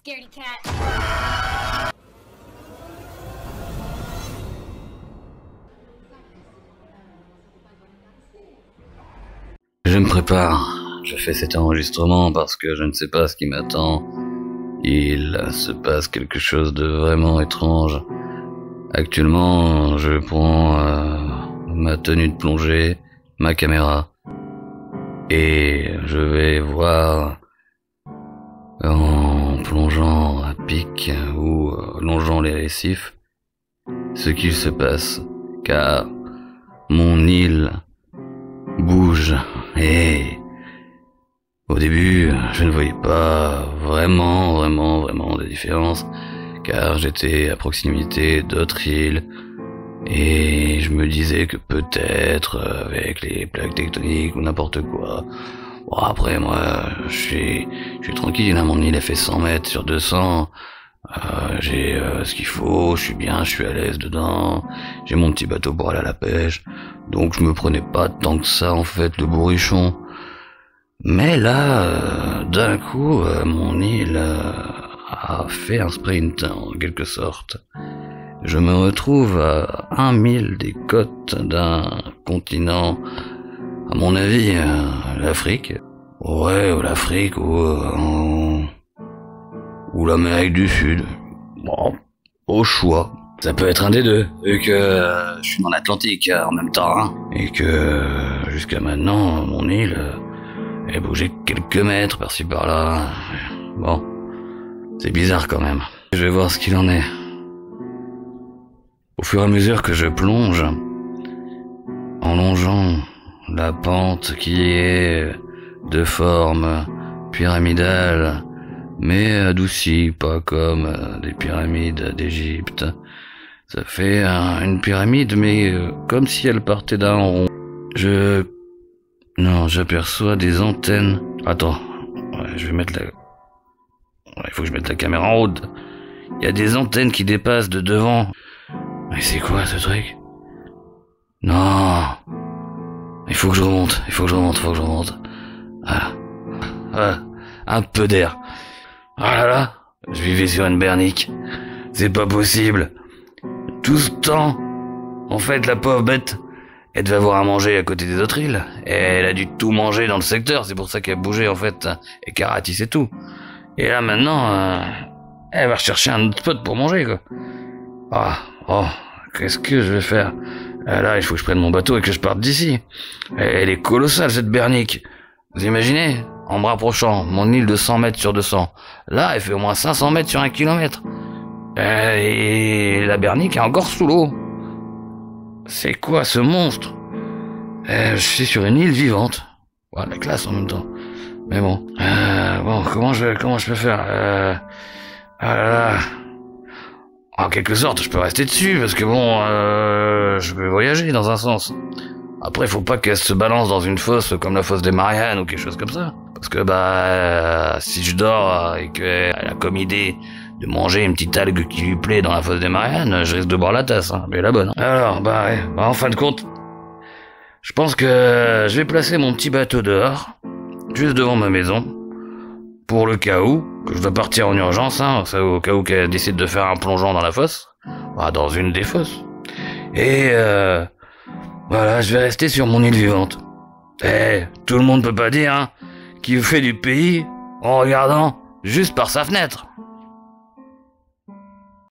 scaredy cat. Je me prépare. Je fais cet enregistrement parce que je ne sais pas ce qui m'attend. Il se passe quelque chose de vraiment étrange. Actuellement, je prends ma tenue de plongée, ma caméra, et je vais voir, en plongeant à pic ou longeant les récifs, ce qu'il se passe, car mon île bouge et au début, je ne voyais pas vraiment de différence, car j'étais à proximité d'autres îles, et je me disais que peut-être, avec les plaques tectoniques ou n'importe quoi, bon après moi, je suis tranquille, hein, mon île elle fait 100 mètres sur 200, j'ai ce qu'il faut, je suis bien, je suis à l'aise dedans, j'ai mon petit bateau pour aller à la pêche, donc je me prenais pas tant que ça en fait le bourrichon. Mais là, d'un coup, mon île a fait un sprint, en quelque sorte. Je me retrouve à 1 mille des côtes d'un continent, à mon avis, l'Afrique. Ouais, ou l'Afrique, ou l'Amérique du Sud. Bon, au choix. Ça peut être un des deux, vu que je suis dans l'Atlantique en même temps, hein, et que jusqu'à maintenant, mon île... elle bougeait quelques mètres par-ci par-là. Bon, c'est bizarre quand même. Je vais voir ce qu'il en est. Au fur et à mesure que je plonge, en longeant la pente qui est de forme pyramidale, mais adoucie, pas comme des pyramides d'Égypte. Ça fait une pyramide, mais comme si elle partait d'un rond. Non, j'aperçois des antennes. Attends, ouais, je vais mettre la... Ouais, il faut que je mette la caméra en haut. Il y a des antennes qui dépassent de devant. Mais c'est quoi ce truc? Non. Il faut que je remonte. Ah, un peu d'air. Ah là là, je vivais sur une bernique. C'est pas possible. Tout ce temps, en fait, la pauvre bête... elle devait avoir à manger à côté des autres îles. Et elle a dû tout manger dans le secteur. C'est pour ça qu'elle bougeait, en fait, et qu'elle ratissait tout. Et là, maintenant, elle va rechercher un autre spot pour manger, quoi. Qu'est-ce que je vais faire? Là, il faut que je prenne mon bateau et que je parte d'ici. Elle est colossale, cette bernique. Vous imaginez? En me rapprochant, mon île de 100 mètres sur 200. Là, elle fait au moins 500 mètres sur 1 kilomètre. Et la bernique est encore sous l'eau. C'est quoi ce monstre? Je suis sur une île vivante. Ouais, la classe en même temps. Mais bon. Comment je peux faire? En quelque sorte, je peux rester dessus, parce que bon, je peux voyager dans un sens. Après, faut pas qu'elle se balance dans une fosse comme la fosse des Mariannes ou quelque chose comme ça. Parce que si je dors et qu'elle a comme idée de manger une petite algue qui lui plaît dans la fosse des Mariannes, je risque de boire la tasse, hein, mais la bonne. Hein. Alors, en fin de compte, je pense que je vais placer mon petit bateau dehors, juste devant ma maison, pour le cas où, que je dois partir en urgence, hein, au cas où qu'elle décide de faire un plongeon dans la fosse, dans une des fosses. Et voilà, je vais rester sur mon île vivante. Tout le monde peut pas dire, hein, qu'il fait du pays en regardant juste par sa fenêtre.